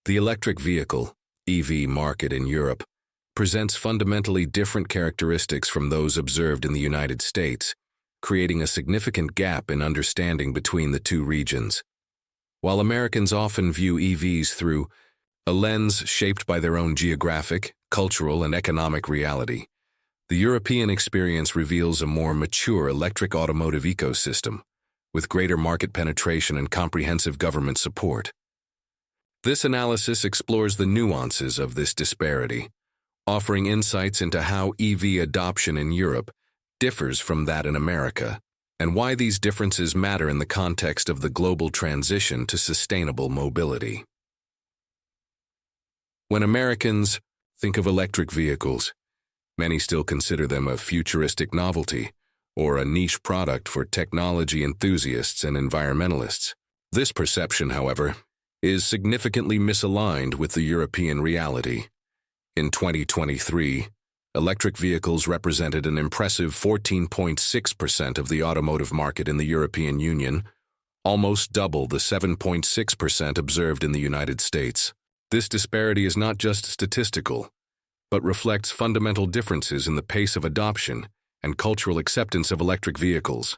The electric vehicle, EV market in Europe presents fundamentally different characteristics from those observed in the United States, creating a significant gap in understanding between the two regions. While Americans often view EVs through a lens shaped by their own geographic, cultural, and economic reality, the European experience reveals a more mature electric automotive ecosystem, with greater market penetration and comprehensive government support. This analysis explores the nuances of this disparity, offering insights into how EV adoption in Europe differs from that in America, and why these differences matter in the context of the global transition to sustainable mobility. When Americans think of electric vehicles, many still consider them a futuristic novelty or a niche product for technology enthusiasts and environmentalists. This perception, however, is significantly misaligned with the European reality. In 2023, electric vehicles represented an impressive 14.6% of the automotive market in the European Union, almost double the 7.6% observed in the United States. This disparity is not just statistical, but reflects fundamental differences in the pace of adoption and cultural acceptance of electric vehicles.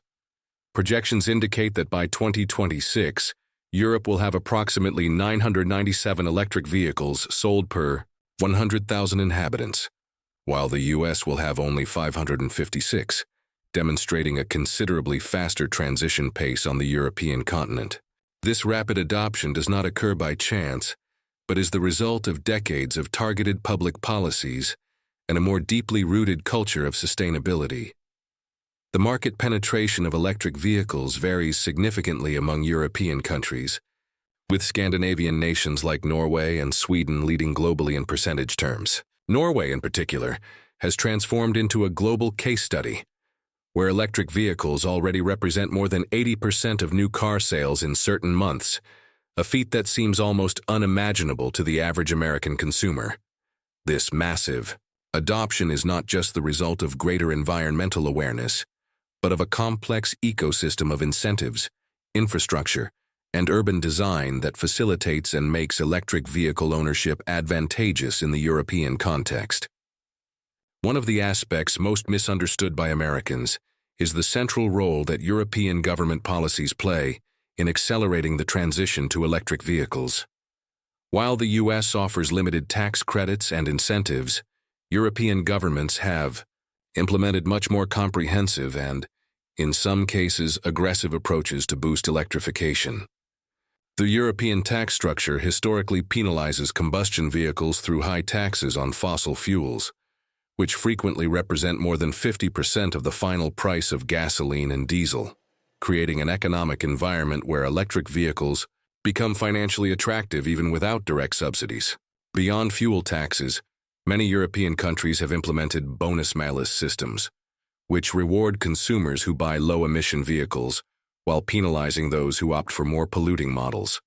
Projections indicate that by 2026, Europe will have approximately 997 electric vehicles sold per 100,000 inhabitants, while the US will have only 556, demonstrating a considerably faster transition pace on the European continent. This rapid adoption does not occur by chance, but is the result of decades of targeted public policies and a more deeply rooted culture of sustainability. The market penetration of electric vehicles varies significantly among European countries, with Scandinavian nations like Norway and Sweden leading globally in percentage terms. Norway, in particular, has transformed into a global case study, where electric vehicles already represent more than 80% of new car sales in certain months, a feat that seems almost unimaginable to the average American consumer. This massive adoption is not just the result of greater environmental awareness, but of a complex ecosystem of incentives, infrastructure, and urban design that facilitates and makes electric vehicle ownership advantageous in the European context. One of the aspects most misunderstood by Americans is the central role that European government policies play in accelerating the transition to electric vehicles. While the US offers limited tax credits and incentives, European governments have implemented much more comprehensive and, in some cases, aggressive approaches to boost electrification. The European tax structure historically penalizes combustion vehicles through high taxes on fossil fuels, which frequently represent more than 50% of the final price of gasoline and diesel, creating an economic environment where electric vehicles become financially attractive even without direct subsidies. Beyond fuel taxes, many European countries have implemented bonus-malus systems, which reward consumers who buy low-emission vehicles while penalizing those who opt for more polluting models.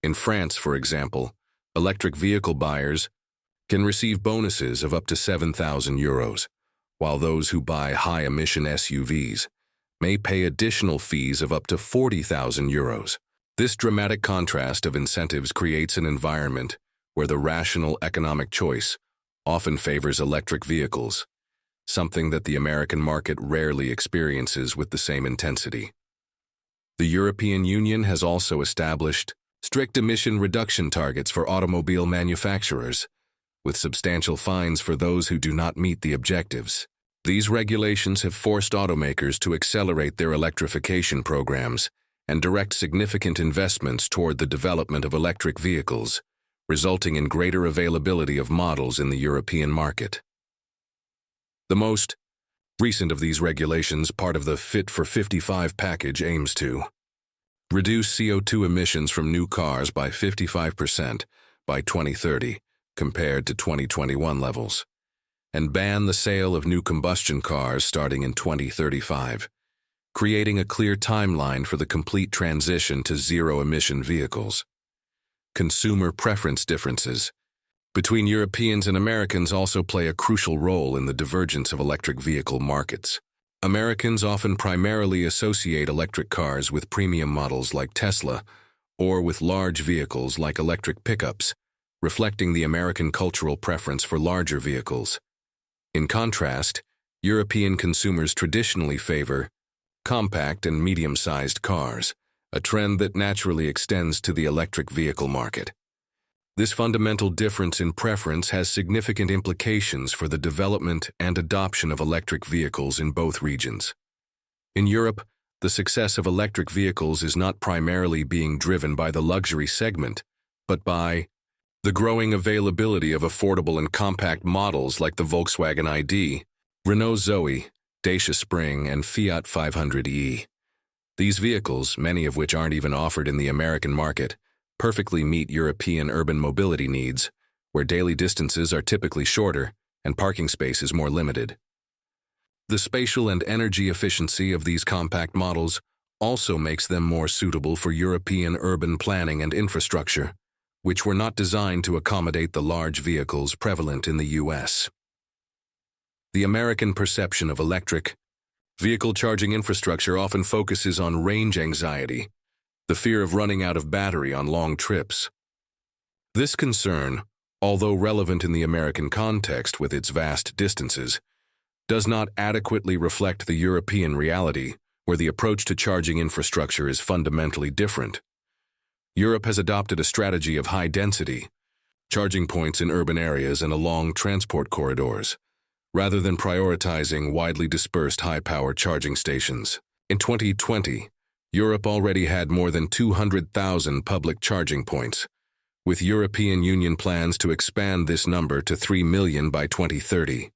In France, for example, electric vehicle buyers can receive bonuses of up to €7,000, while those who buy high-emission SUVs may pay additional fees of up to €40,000. This dramatic contrast of incentives creates an environment where the rational economic choice often favors electric vehicles, something that the American market rarely experiences with the same intensity. The European Union has also established strict emission reduction targets for automobile manufacturers, with substantial fines for those who do not meet the objectives. These regulations have forced automakers to accelerate their electrification programs and direct significant investments toward the development of electric vehicles, resulting in greater availability of models in the European market. The most recent of these regulations, part of the Fit for 55 package, aims to reduce CO2 emissions from new cars by 55% by 2030 compared to 2021 levels, and ban the sale of new combustion cars starting in 2035, creating a clear timeline for the complete transition to zero-emission vehicles. Consumer preference differences between Europeans and Americans also play a crucial role in the divergence of electric vehicle markets. Americans often primarily associate electric cars with premium models like Tesla, or with large vehicles like electric pickups, reflecting the American cultural preference for larger vehicles. In contrast, European consumers traditionally favor compact and medium-sized cars, a trend that naturally extends to the electric vehicle market. This fundamental difference in preference has significant implications for the development and adoption of electric vehicles in both regions. In Europe, the success of electric vehicles is not primarily being driven by the luxury segment, but by the growing availability of affordable and compact models like the Volkswagen ID, Renault Zoe, Dacia Spring, and Fiat 500e. These vehicles, many of which aren't even offered in the American market, perfectly meet European urban mobility needs, where daily distances are typically shorter and parking space is more limited. The spatial and energy efficiency of these compact models also makes them more suitable for European urban planning and infrastructure, which were not designed to accommodate the large vehicles prevalent in the U.S. The American perception of electric vehicle charging infrastructure often focuses on range anxiety, the fear of running out of battery on long trips. This concern, although relevant in the American context with its vast distances, does not adequately reflect the European reality, where the approach to charging infrastructure is fundamentally different. Europe has adopted a strategy of high-density charging points in urban areas and along transport corridors, rather than prioritizing widely dispersed high-power charging stations. In 2020, Europe already had more than 200,000 public charging points, with European Union plans to expand this number to 3 million by 2030.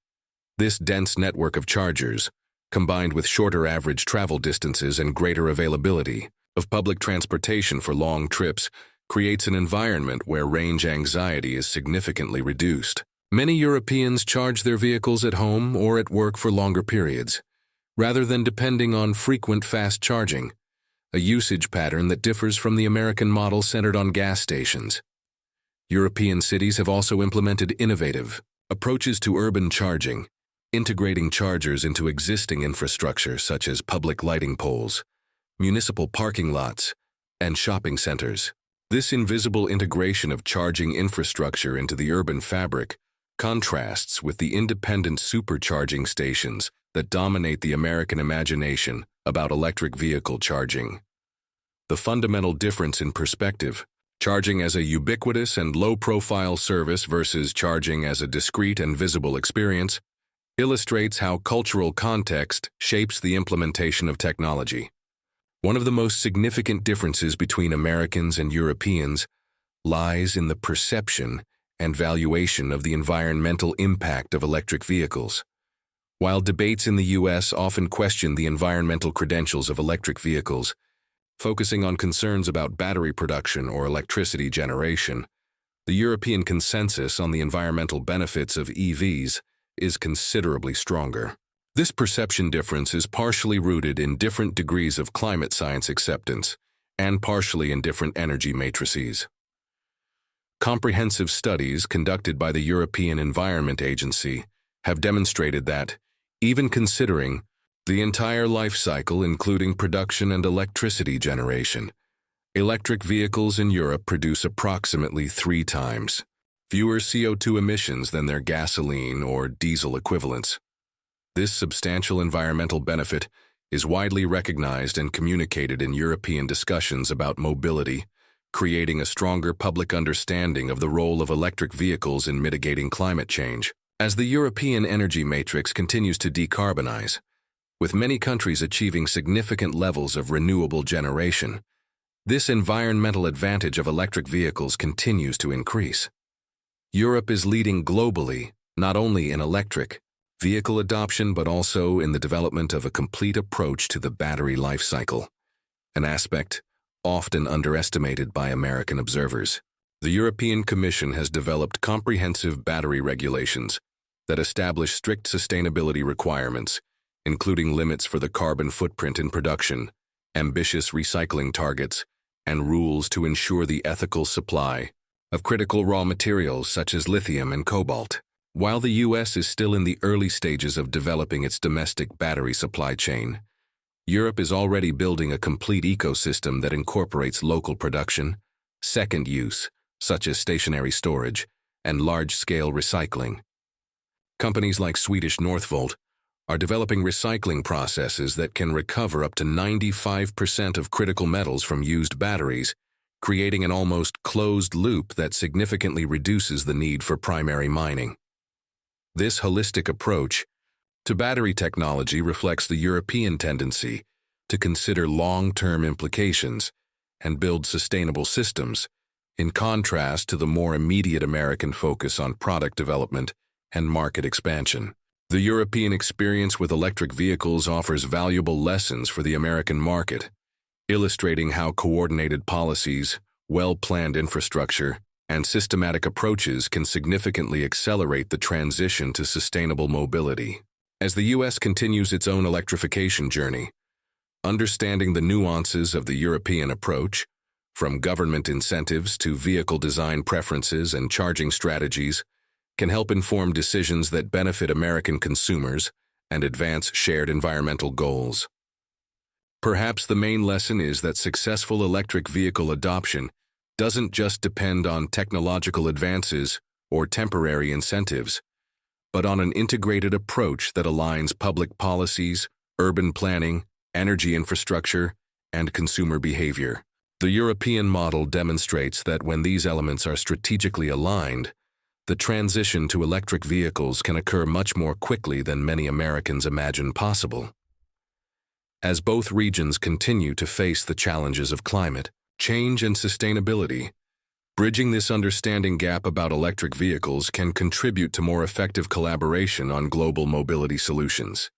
This dense network of chargers, combined with shorter average travel distances and greater availability of public transportation for long trips, creates an environment where range anxiety is significantly reduced. Many Europeans charge their vehicles at home or at work for longer periods, rather than depending on frequent fast charging, a usage pattern that differs from the American model centered on gas stations. European cities have also implemented innovative approaches to urban charging, integrating chargers into existing infrastructure such as public lighting poles, municipal parking lots, and shopping centers. This invisible integration of charging infrastructure into the urban fabric contrasts with the independent supercharging stations that dominate the American imagination about electric vehicle charging. The fundamental difference in perspective, charging as a ubiquitous and low-profile service versus charging as a discrete and visible experience, illustrates how cultural context shapes the implementation of technology. One of the most significant differences between Americans and Europeans lies in the perception and valuation of the environmental impact of electric vehicles. While debates in the U.S. often question the environmental credentials of electric vehicles, focusing on concerns about battery production or electricity generation, the European consensus on the environmental benefits of EVs is considerably stronger. This perception difference is partially rooted in different degrees of climate science acceptance and partially in different energy matrices. Comprehensive studies conducted by the European Environment Agency have demonstrated that, even considering the entire life cycle including production and electricity generation, electric vehicles in Europe produce approximately 3 times fewer CO2 emissions than their gasoline or diesel equivalents. This substantial environmental benefit is widely recognized and communicated in European discussions about mobility, creating a stronger public understanding of the role of electric vehicles in mitigating climate change. As the European energy matrix continues to decarbonize, with many countries achieving significant levels of renewable generation, this environmental advantage of electric vehicles continues to increase. Europe is leading globally, not only in electric vehicle adoption but also in the development of a complete approach to the battery life cycle, an aspect often underestimated by American observers. The European Commission has developed comprehensive battery regulations that establish strict sustainability requirements, including limits for the carbon footprint in production, ambitious recycling targets, and rules to ensure the ethical supply of critical raw materials such as lithium and cobalt. While the U.S. is still in the early stages of developing its domestic battery supply chain, Europe is already building a complete ecosystem that incorporates local production, second use, such as stationary storage and large-scale recycling. Companies like Swedish Northvolt are developing recycling processes that can recover up to 95% of critical metals from used batteries, creating an almost closed loop that significantly reduces the need for primary mining. This holistic approach to battery technology reflects the European tendency to consider long-term implications and build sustainable systems, in contrast to the more immediate American focus on product development and market expansion. The European experience with electric vehicles offers valuable lessons for the American market, illustrating how coordinated policies, well-planned infrastructure, and systematic approaches can significantly accelerate the transition to sustainable mobility. As the U.S. continues its own electrification journey, understanding the nuances of the European approach, from government incentives to vehicle design preferences and charging strategies, can help inform decisions that benefit American consumers and advance shared environmental goals. Perhaps the main lesson is that successful electric vehicle adoption doesn't just depend on technological advances or temporary incentives, but on an integrated approach that aligns public policies, urban planning, energy infrastructure, and consumer behavior. The European model demonstrates that when these elements are strategically aligned, the transition to electric vehicles can occur much more quickly than many Americans imagine possible. As both regions continue to face the challenges of climate change and sustainability, bridging this understanding gap about electric vehicles can contribute to more effective collaboration on global mobility solutions.